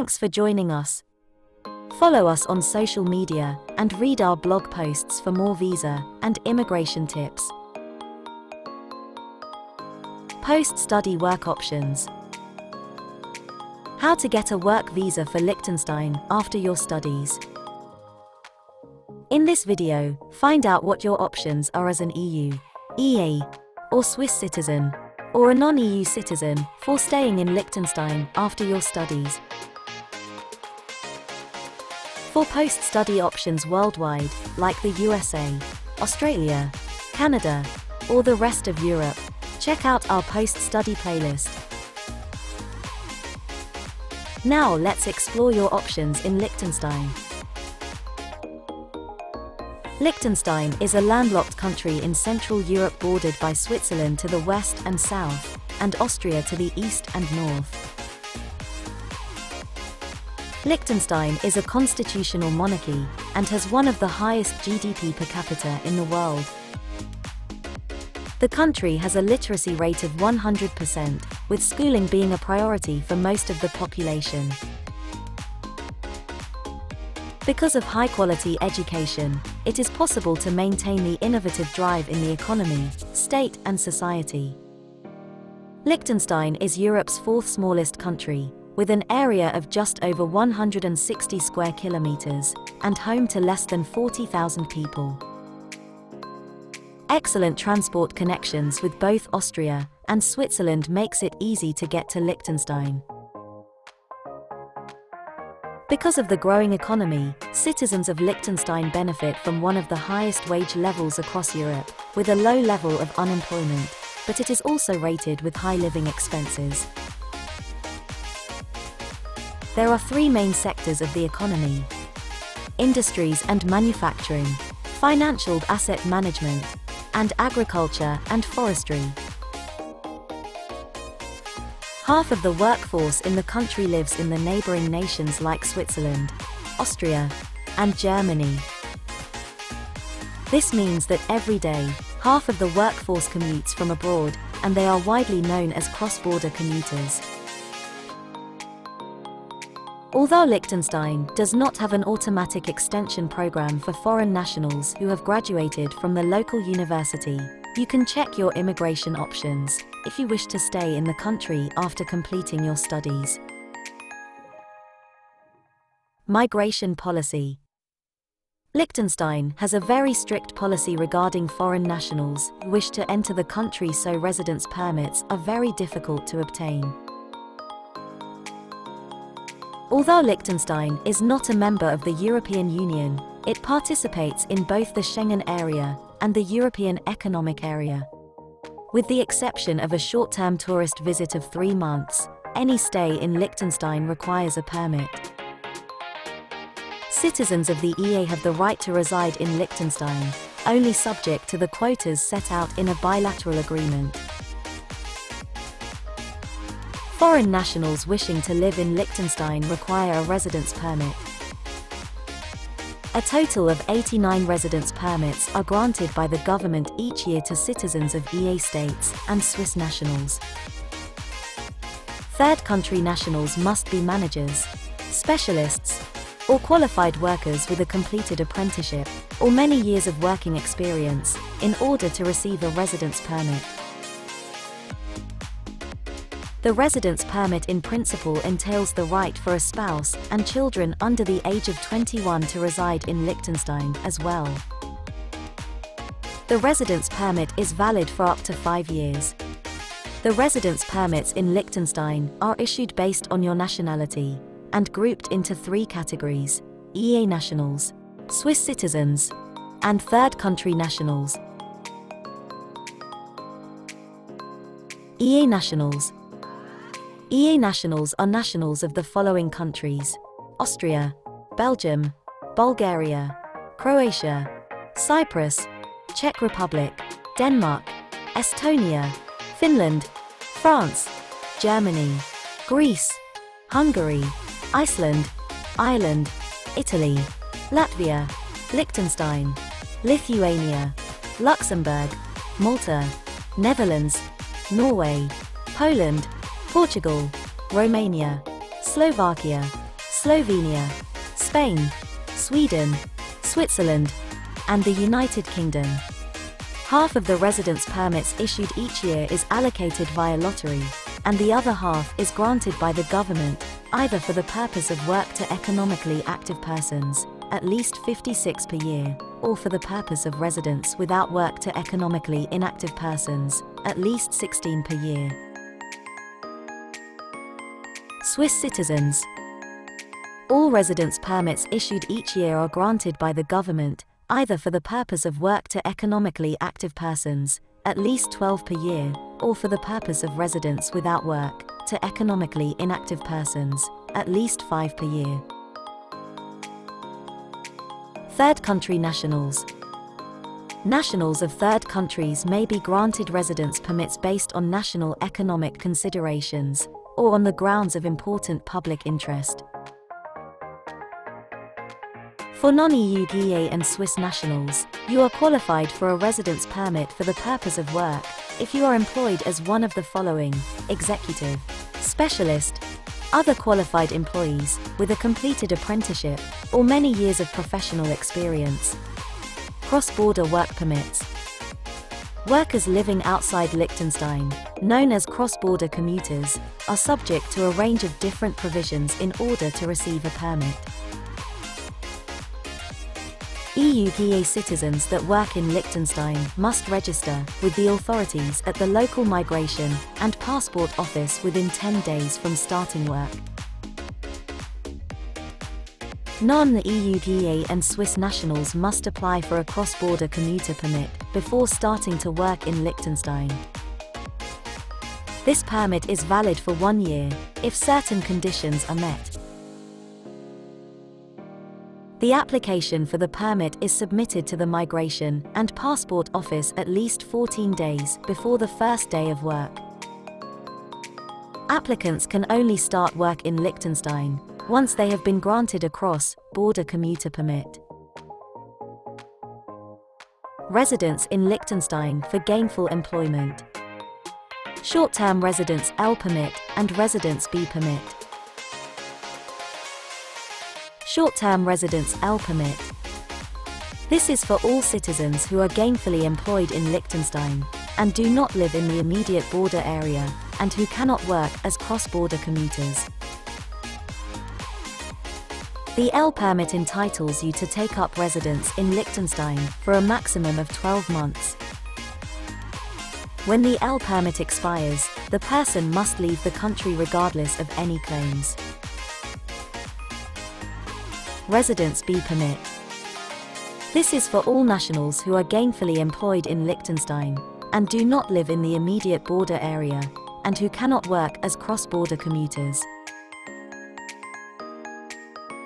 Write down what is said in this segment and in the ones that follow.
Thanks for joining us. Follow us on social media and read our blog posts for more visa and immigration tips. Post-study work options. How to get a work visa for Liechtenstein after your studies. In this video, find out what your options are as an EU, EA, or Swiss citizen, or a non-EU citizen, for staying in Liechtenstein after your studies. For post-study options worldwide, like the USA, Australia, Canada, or the rest of Europe, check out our post-study playlist. Now let's explore your options in Liechtenstein. Liechtenstein is a landlocked country in Central Europe bordered by Switzerland to the west and south, and Austria to the east and north. Liechtenstein is a constitutional monarchy and has one of the highest GDP per capita in the world. The country has a literacy rate of 100%, with schooling being a priority for most of the population. Because of high-quality education, it is possible to maintain the innovative drive in the economy, state and society. Liechtenstein is Europe's fourth smallest country, with an area of just over 160 square kilometres, and home to less than 40,000 people. Excellent transport connections with both Austria and Switzerland makes it easy to get to Liechtenstein. Because of the growing economy, citizens of Liechtenstein benefit from one of the highest wage levels across Europe, with a low level of unemployment, but it is also rated with high living expenses. There are three main sectors of the economy: industries and manufacturing, financial asset management, and agriculture and forestry. Half of the workforce in the country lives in the neighboring nations like Switzerland, Austria, and Germany. This means that every day, half of the workforce commutes from abroad, and they are widely known as cross-border commuters. Although Liechtenstein does not have an automatic extension program for foreign nationals who have graduated from the local university, you can check your immigration options if you wish to stay in the country after completing your studies. Migration policy. Liechtenstein has a very strict policy regarding foreign nationals who wish to enter the country, so residence permits are very difficult to obtain. Although Liechtenstein is not a member of the European Union, it participates in both the Schengen area and the European Economic Area. With the exception of a short-term tourist visit of 3 months, any stay in Liechtenstein requires a permit. Citizens of the EA have the right to reside in Liechtenstein, only subject to the quotas set out in a bilateral agreement. Foreign nationals wishing to live in Liechtenstein require a residence permit. A total of 89 residence permits are granted by the government each year to citizens of EA states and Swiss nationals. Third country nationals must be managers, specialists, or qualified workers with a completed apprenticeship or many years of working experience in order to receive a residence permit. The residence permit in principle entails the right for a spouse and children under the age of 21 to reside in Liechtenstein as well. The residence permit is valid for up to 5 years. The residence permits in Liechtenstein are issued based on your nationality and grouped into 3 categories: EA nationals, Swiss citizens, and third country nationals. EA nationals. EA nationals are nationals of the following countries: Austria, Belgium, Bulgaria, Croatia, Cyprus, Czech Republic, Denmark, Estonia, Finland, France, Germany, Greece, Hungary, Iceland, Ireland, Italy, Latvia, Liechtenstein, Lithuania, Luxembourg, Malta, Netherlands, Norway, Poland, Portugal, Romania, Slovakia, Slovenia, Spain, Sweden, Switzerland, and the United Kingdom. Half of the residence permits issued each year is allocated via lottery, and the other half is granted by the government, either for the purpose of work to economically active persons, at least 56 per year, or for the purpose of residence without work to economically inactive persons, at least 16 per year. Swiss citizens. All residence permits issued each year are granted by the government, either for the purpose of work to economically active persons, at least 12 per year, or for the purpose of residence without work to economically inactive persons, at least 5 per year. Third country nationals. Nationals of third countries may be granted residence permits based on national economic considerations, or on the grounds of important public interest. For non-EU GA and Swiss nationals, you are qualified for a residence permit for the purpose of work, if you are employed as one of the following: executive, specialist, other qualified employees, with a completed apprenticeship, or many years of professional experience. Cross-border work permits. Workers living outside Liechtenstein, known as cross-border commuters, are subject to a range of different provisions in order to receive a permit. EU GA citizens that work in Liechtenstein must register with the authorities at the local migration and passport office within 10 days from starting work. Non-EU GA and Swiss nationals must apply for a cross-border commuter permit before starting to work in Liechtenstein. This permit is valid for 1 year, if certain conditions are met. The application for the permit is submitted to the Migration and Passport Office at least 14 days before the first day of work. Applicants can only start work in Liechtenstein once they have been granted a cross-border commuter permit. Residence in Liechtenstein for gainful employment. Short-term residence L permit and residence B permit. Short-term residence L permit. This is for all citizens who are gainfully employed in Liechtenstein and do not live in the immediate border area and who cannot work as cross-border commuters. The L permit entitles you to take up residence in Liechtenstein for a maximum of 12 months. When the L permit expires, the person must leave the country regardless of any claims. Residence B permit. This is for all nationals who are gainfully employed in Liechtenstein and do not live in the immediate border area and who cannot work as cross-border commuters.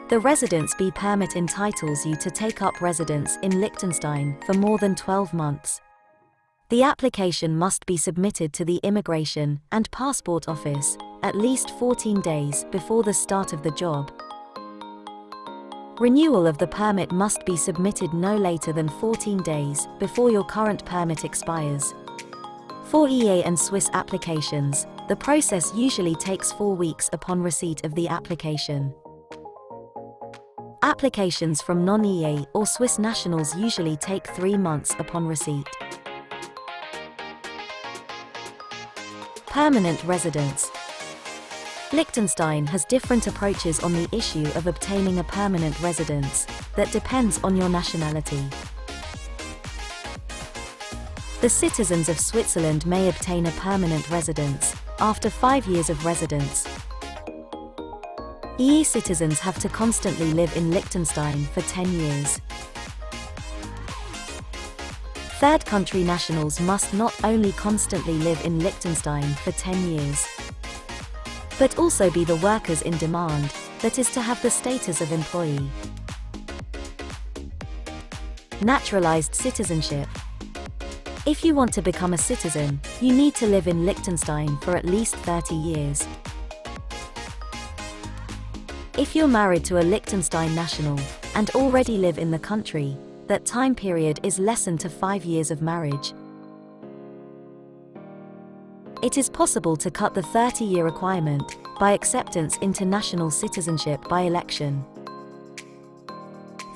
The Residence B permit entitles you to take up residence in Liechtenstein for more than 12 months. The application must be submitted to the Immigration and Passport Office at least 14 days before the start of the job. Renewal of the permit must be submitted no later than 14 days before your current permit expires. For EA and Swiss applications, the process usually takes 4 weeks upon receipt of the application. Applications from non-EA or Swiss nationals usually take 3 months upon receipt. Permanent residence. Liechtenstein has different approaches on the issue of obtaining a permanent residence that depends on your nationality. The citizens of Switzerland may obtain a permanent residence after 5 years of residence. EU citizens have to constantly live in Liechtenstein for 10 years. Third country nationals must not only constantly live in Liechtenstein for 10 years, but also be the workers in demand, that is to have the status of employee. Naturalized citizenship. If you want to become a citizen, you need to live in Liechtenstein for at least 30 years. If you're married to a Liechtenstein national and already live in the country, that time period is lessened to 5 years of marriage. It is possible to cut the 30-year requirement by acceptance into national citizenship by election.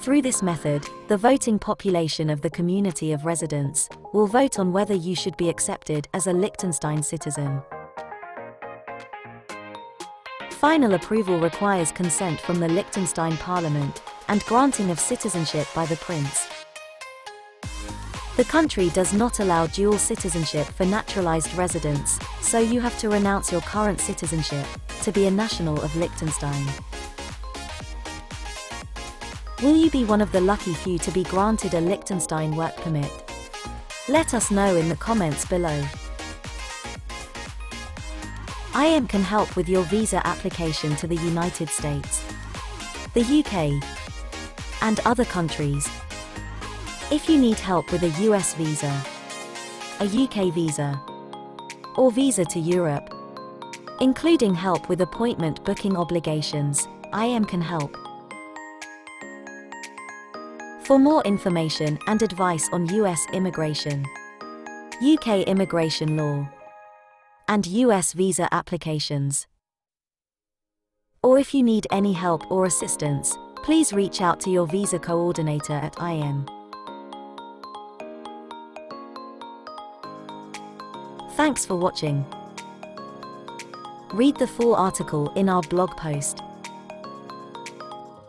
Through this method, the voting population of the community of residents will vote on whether you should be accepted as a Liechtenstein citizen. Final approval requires consent from the Liechtenstein Parliament and granting of citizenship by the Prince. The country does not allow dual citizenship for naturalized residents, so you have to renounce your current citizenship to be a national of Liechtenstein. Will you be one of the lucky few to be granted a Liechtenstein work permit? Let us know in the comments below. IM can help with your visa application to the United States, the UK, and other countries. If you need help with a US visa, a UK visa, or visa to Europe, including help with appointment booking obligations, IM can help. For more information and advice on US immigration, UK immigration law, and US visa applications, or if you need any help or assistance, please reach out to your visa coordinator at IM. Thanks for watching. Read the full article in our blog post.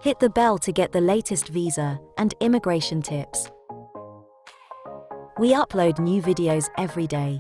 Hit the bell to get the latest visa and immigration tips. We upload new videos every day.